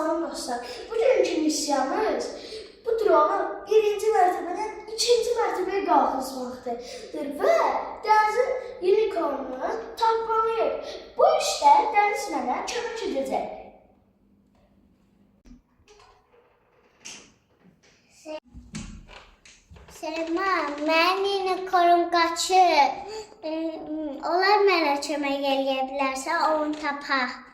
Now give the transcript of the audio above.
Salam dostlar. Bugünkü misyamız bu dronu birinci mərtəbədən ikinci mərtəbəyə qalxızmaqdır və dənizin unicornunu tapmalıyıq. Bu işdə dəniz mənə kömək edəcək. Selma, mənim unicornum qaçıb. Onlar mənə kömək eləyə bilərsə, onu tapaq.